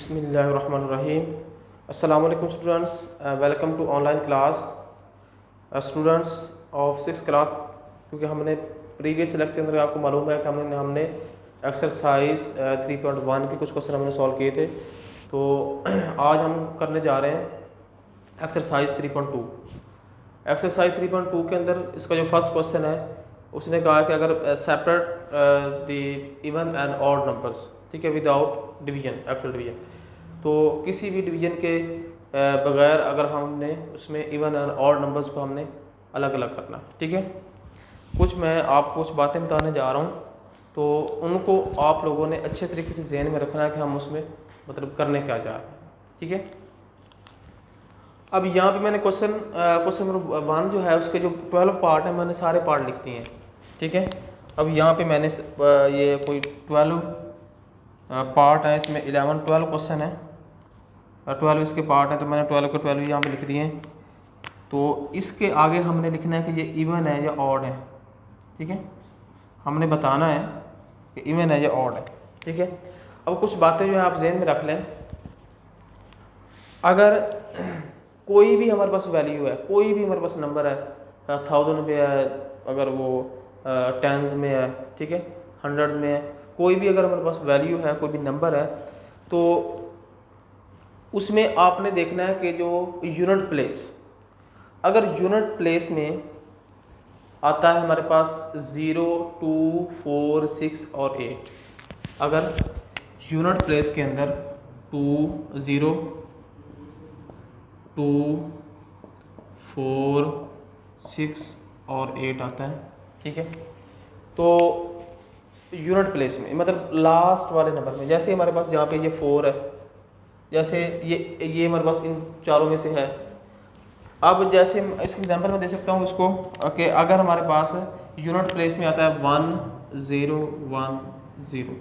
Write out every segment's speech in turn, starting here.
बिस्मिल्लाहिर्रहमानिर्रहीम। अस्सलाम वालेकुम students, welcome to online class students of 6 class. क्योंकि हमने प्रीवियस लेक्चर के अंदर आपको मालूम है कि हमने एक्सरसाइज 3.1 के कुछ क्वेश्चन हमने सॉल्व किए थे। तो आज हम करने जा रहे हैं एक्सरसाइज 3.2। एक्सरसाइज 3.2 के अंदर इसका जो फर्स्ट क्वेश्चन है उसने कहा कि अगर separate the even and odd numbers, ठीक है, विदाउट डिवीजन, एक्चुअल डिवीजन, तो किसी भी डिवीजन के बगैर अगर हमने उसमें इवन एंड ऑड नंबर्स को हमने अलग अलग करना है, ठीक है। मैं आपको कुछ बातें बताने जा रहा हूँ, तो उनको आप लोगों ने अच्छे तरीके से ज़हन में रखना है कि हम उसमें मतलब करने क्या जा रहे हैं, ठीक है। अब यहाँ पे मैंने क्वेश्चन नंबर 1 जो है उसके जो 12 पार्ट हैं मैंने सारे पार्ट लिख दिए हैं, ठीक है। अब यहाँ पे मैंने ये कोई 12 पार्ट है, इसमें 12 क्वेश्चन है और 12 इसके पार्ट हैं, तो मैंने 12 के 12 यहाँ पे लिख दिए हैं। तो इसके आगे हमने लिखना है कि ये इवन है या ऑड है, ठीक है। हमने बताना है कि इवन है या ऑड है, ठीक है। अब कुछ बातें जो है आप जहन में रख लें। अगर कोई भी हमारे पास वैल्यू है, कोई भी हमारे पास नंबर है, 1000 में है, अगर वो टेंस में है, ठीक है, हंड्रेड में है, कोई भी अगर हमारे पास वैल्यू है, कोई भी नंबर है, तो उसमें आपने देखना है कि जो यूनिट प्लेस, अगर यूनिट प्लेस में आता है हमारे पास 0, 2, 4, 6 और 8, अगर यूनिट प्लेस के अंदर 2, 0, 2, 4, 6 और 8 आता है, ठीक है। तो यूनिट प्लेस में मतलब लास्ट वाले नंबर में, जैसे हमारे पास यहाँ पे ये 4 है, जैसे ये हमारे पास इन चारों में से है। अब जैसे इसके एग्जांपल में दे सकता हूँ इसको कि अगर हमारे पास यूनिट प्लेस में आता है 1, 0, 1, 0।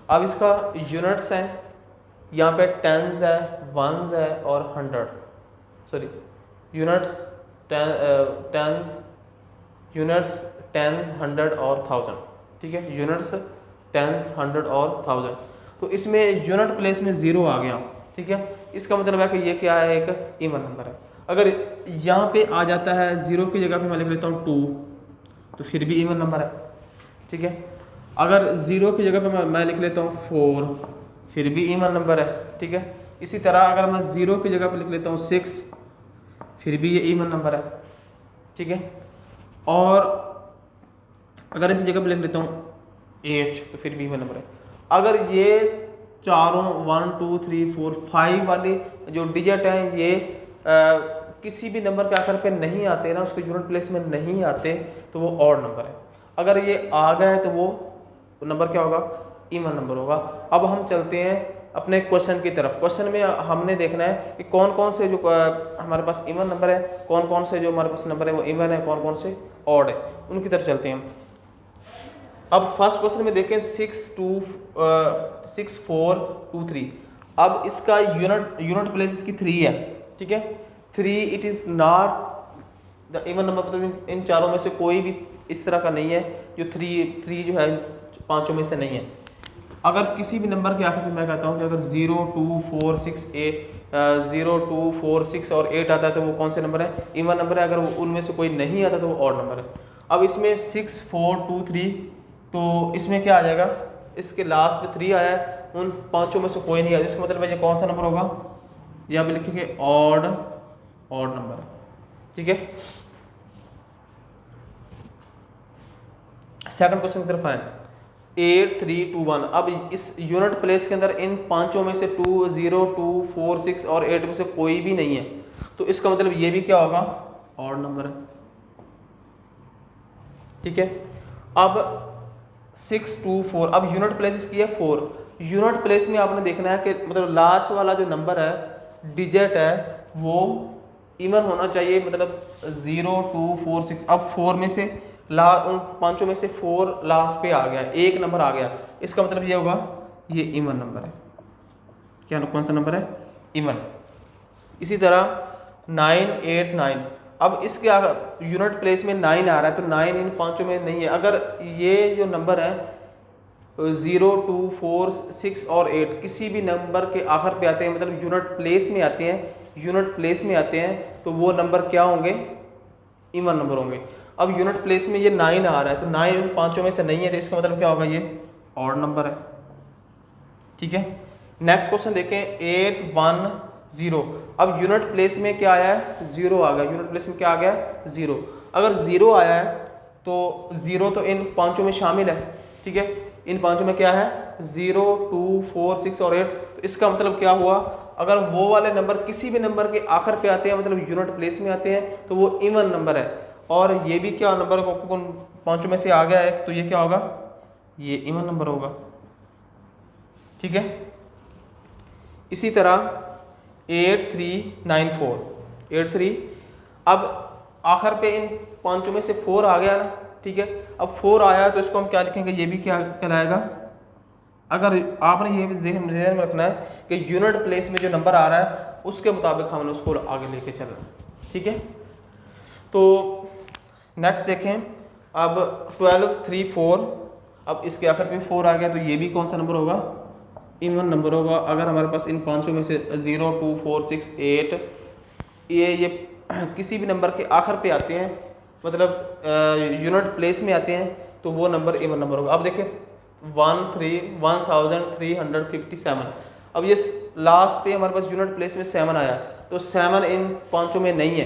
अब इसका यूनिट्स हैं, यहाँ पे टेंस है, वंस है और 100, सॉरी यूनिट्स टेंस, 100 और 1000, ठीक है। यूनिट्स, टेंस, 100 और 1000। तो इसमें यूनिट प्लेस में 0 आ गया, ठीक है। इसका मतलब है कि ये क्या है, एक इवन नंबर है। अगर यहाँ पे आ जाता है 0 की जगह पे मैं लिख लेता हूँ 2, तो फिर भी इवन नंबर है, ठीक है। अगर 0 की जगह पे मैं लिख लेता हूँ 4, फिर भी इवन नंबर है, ठीक है। इसी तरह अगर मैं 0 की जगह पे लिख लेता हूँ 6, फिर भी ये इवन नंबर है, ठीक है। और अगर इस जगह पे लिख लेता हूँ 8, तो फिर भी इवन नंबर है। अगर ये चारों 1, 2, 3, 4, 5 वाले जो डिजिट हैं ये किसी भी नंबर के आखिर पे नहीं आते ना, उसके यूनिट प्लेस में नहीं आते, तो वो ऑड नंबर है। अगर ये आ गए तो वो नंबर क्या होगा, इवन नंबर होगा। अब हम चलते हैं अपने क्वेश्चन की तरफ। क्वेश्चन में हमने देखना है कि कौन कौन से जो हमारे पास इवन नंबर है, कौन कौन से जो हमारे पास नंबर है वो इवन है, कौन कौन से ऑड है, उनकी तरफ चलते हैं हम। अब फर्स्ट क्वेश्चन में देखें 6, 4, 2, 3। अब इसका यूनिट प्लेस इसकी 3 है, ठीक है। 3 it is not the even number, मतलब इन चारों में से कोई भी इस तरह का नहीं है जो 3 जो है पांचों में से नहीं है। अगर किसी भी नंबर के आखिर में मैं कहता हूँ कि अगर 0, 2, 4, 6, 0, 2, 4, 6 और 8 आता है तो वो कौन से नंबर है, इवन नंबर है। अगर वो उनमें से कोई नहीं आता तो वो ऑड नंबर है। अब इसमें 6, 4, 2, 3, तो इसमें क्या आ जाएगा, इसके लास्ट में 3 आया है, उन पांचों में से कोई नहीं आया, इसका मतलब है ये कौन सा नंबर होगा, यहाँ पे लिखेंगे ऑड नंबर, ठीक है। सेकंड क्वेश्चन की तरफ आए, 8, 3, 2, 1। अब इस यूनिट प्लेस के अंदर इन पांचों में से 2, 0, 2, 4, 6 और 8 में से कोई भी नहीं है, तो इसका मतलब ये भी क्या होगा, ऑड नंबर है, ठीक है। अब 6, 2, 4, अब यूनिट प्लेस इसकी है 4। यूनिट प्लेस में आपने देखना है कि मतलब लास्ट वाला जो नंबर है, डिजिट है, वो इवन होना चाहिए, मतलब 0, 2, 4, 6। अब 4 में से उन पांचों में से 4 लास्ट पे आ गया, एक नंबर आ गया, इसका मतलब ये होगा ये इवन नंबर है। क्या कौन सा नंबर है, इवन। इसी तरह 9, 8, 9। अब इसके यूनिट प्लेस में 9 आ रहा है, तो 9 इन पांचों में नहीं है। अगर ये जो नंबर है 0, 2, 4, 6 और 8 किसी भी नंबर के आखिर पे आते हैं, मतलब यूनिट प्लेस में आते हैं, यूनिट प्लेस में आते हैं, तो वो नंबर क्या होंगे? इवन नंबर होंगे। अब यूनिट प्लेस में ये 9 आ रहा है, तो 9 उन पांचों में से नहीं है, तो इसका मतलब क्या होगा? ये ऑड नंबर है। ठीक है, नेक्स्ट क्वेश्चन देखें 8, 1, 0। अब यूनिट प्लेस में क्या आया है? 0 आ गया। यूनिट प्लेस में क्या आ गया? 0। अगर 0 आया है तो 0 तो इन पांचों में शामिल है। ठीक है, इन पांचों में क्या है? 0, 2, 4, 6 और 8। तो इसका मतलब क्या हुआ? अगर वो वाले नंबर किसी भी नंबर के आखिर पे आते हैं, मतलब यूनिट प्लेस में आते हैं, तो वो इवन नंबर है। और ये भी क्या नंबर पांचों में से आ गया है, तो ये क्या होगा? ये इवन नंबर होगा। ठीक है, इसी तरह 8, 3, 9, 4, 8, 3। अब आखिर पे इन पांचों में से 4 आ गया ना। ठीक है, अब 4 आया तो इसको हम क्या लिखेंगे? ये भी क्या कहलाएगा? अगर आपने ये भी ध्यान में रखना है कि यूनिट प्लेस में जो नंबर आ रहा है उसके मुताबिक हमने उसको आगे लेके चलना है। ठीक है, तो नेक्स्ट देखें अब 12, 3, 4। अब इसके आखिर पे 4 आ गया, तो ये भी कौन सा नंबर होगा? इवन नंबर होगा। अगर हमारे पास इन पांचों में से 0, 2, 4, 6, 8 ये किसी भी नंबर के आखिर पे आते हैं, मतलब यूनिट प्लेस में आते हैं, तो वो नंबर इवन नंबर होगा। अब देखिए 1357। अब ये लास्ट पे हमारे पास यूनिट प्लेस में 7 आया, तो 7 इन पांचों में नहीं है,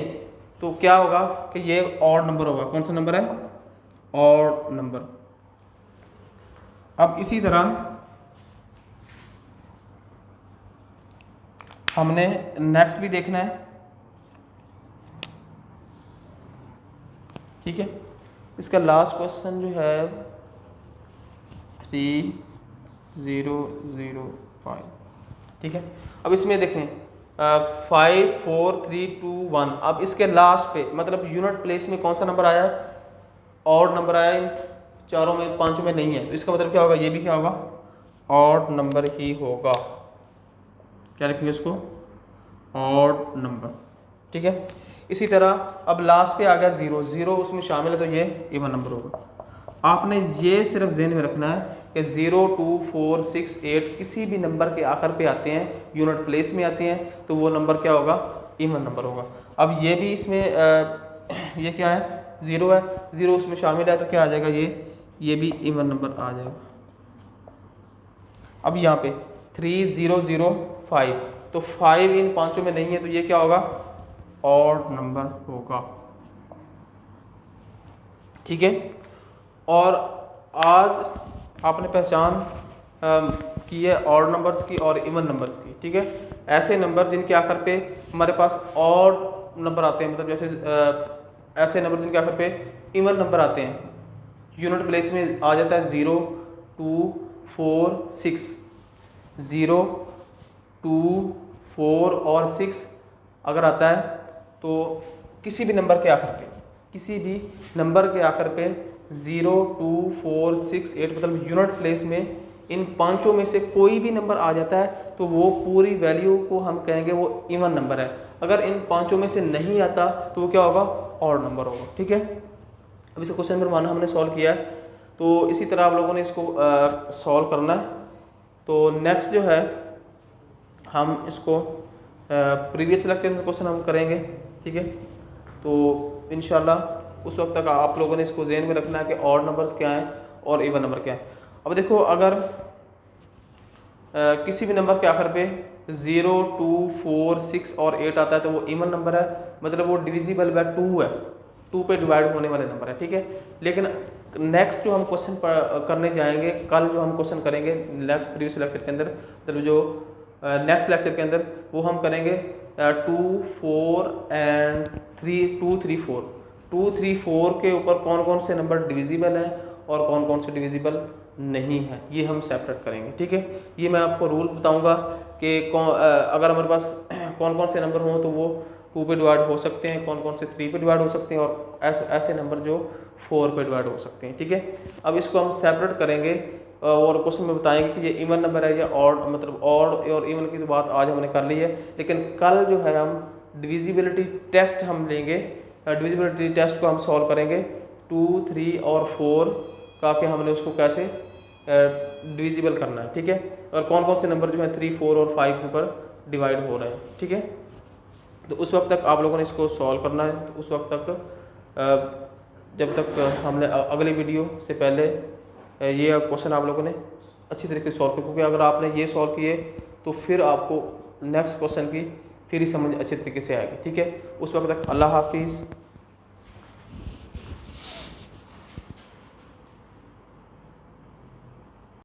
तो क्या होगा कि ये ऑड नंबर होगा। कौन सा नंबर है? Odd number. अब इसी तरह हमने नेक्स्ट भी देखना है। ठीक है, इसका लास्ट क्वेश्चन जो है 3005। ठीक है, अब इसमें देखें 5, 4, 3, 2, 1। अब इसके लास्ट पे मतलब यूनिट प्लेस में कौन सा नंबर आया है? ऑड नंबर आया। इन चारों में पांचों में नहीं है, तो इसका मतलब क्या होगा? ये भी क्या होगा? ऑड नंबर ही होगा। क्या लिखेंगे इसको? Odd number. ठीक है, इसी तरह अब लास्ट पे आ गया 0, 0 उसमें शामिल है, तो ये इवन नंबर होगा। आपने ये सिर्फ ज़हन में रखना है कि 0, 2, 4, 6, 8 किसी भी नंबर के आखिर पे आते हैं, यूनिट प्लेस में आते हैं, तो वो नंबर क्या होगा? इवन नंबर होगा। अब ये भी इसमें ये क्या है? 0 है, 0 उसमें शामिल है, तो क्या आ जाएगा? ये भी इवन नंबर आ जाएगा। अब यहाँ पे 3005, तो 5 इन पांचों में नहीं है, तो ये क्या होगा? ऑड नंबर होगा। ठीक है, और आज आपने पहचान की है ऑड नंबर्स की और इवन नंबर्स की। ठीक है, ऐसे नंबर जिनके आखिर पे हमारे पास ऑड नंबर आते हैं, मतलब जैसे ऐसे नंबर जिनके आखिर पे इवन नंबर आते हैं, यूनिट प्लेस में आ जाता है 0, 2, 4, 6। 0, 2, 4 और 6 अगर आता है, तो किसी भी नंबर के आखिर पे 0, 2, 4, 6, 8 मतलब यूनिट प्लेस में इन पांचों में से कोई भी नंबर आ जाता है, तो वो पूरी वैल्यू को हम कहेंगे वो इवन नंबर है। अगर इन पांचों में से नहीं आता, तो वो क्या होगा? ऑड नंबर होगा। ठीक है, अब इसे क्वेश्चन नंबर 1 हमने सॉल्व किया है, तो इसी तरह आप लोगों ने इसको सॉल्व करना है। तो नेक्स्ट जो है हम इसको प्रीवियस लेक्चर में क्वेश्चन हम करेंगे। ठीक है, तो इंशाल्लाह उस वक्त तक आप लोगों ने इसको ज़हन में रखना है कि ऑड नंबर्स क्या हैं और इवन नंबर क्या है। अब देखो, अगर किसी भी नंबर के आखिर पे 0, 2, 4, 6 और 8 आता है, तो वो इवन नंबर है, मतलब वो डिविजिबल बाय 2 है, 2 पे डिवाइड होने वाले नंबर है। ठीक है, लेकिन नेक्स्ट जो हम क्वेश्चन करने जाएंगे, कल जो हम क्वेश्चन करेंगे नेक्स्ट प्रीवियस लेक्चर के अंदर, मतलब जो नेक्स्ट लेक्चर के अंदर, वो हम करेंगे 2, 4 एंड 3, 2, 3, 4, 2, 3, 4 के ऊपर कौन कौन से नंबर डिविजिबल हैं और कौन कौन से डिविजिबल नहीं है, ये हम सेपरेट करेंगे। ठीक है, ये मैं आपको रूल बताऊंगा कि अगर हमारे पास कौन कौन से नंबर हों तो वो 2 पे डिवाइड हो सकते हैं, कौन कौन से 3 पे डिवाइड हो सकते हैं, और ऐसे नंबर जो 4 पे डिवाइड हो सकते हैं। ठीक है, अब इसको हम सेपरेट करेंगे और क्वेश्चन में बताएंगे कि ये इवन नंबर है या ऑड, मतलब ऑड और इवन की तो बात आज हमने कर ली है, लेकिन कल जो है हम डिविजिबिलिटी टेस्ट हम लेंगे, डिविजिबिलिटी टेस्ट को हम सॉल्व करेंगे 2, 3 और 4 का, कि हमने उसको कैसे डिविजिबल करना है, ठीक है। और कौन कौन से नंबर जो है 3, 4 और 5 के ऊपर डिवाइड हो रहे हैं, ठीक है। तो उस वक्त तक आप लोगों ने इसको सॉल्व करना है। तो उस वक्त तक जब तक हमने अगली वीडियो से पहले ये क्वेश्चन आप लोगों ने अच्छी तरीके से सॉल्व किया, क्योंकि अगर आपने ये सॉल्व किए तो फिर आपको नेक्स्ट क्वेश्चन की फिर ही समझ अच्छे तरीके से आएगी, ठीक है। उस वक्त तक अल्लाह हाफिज़।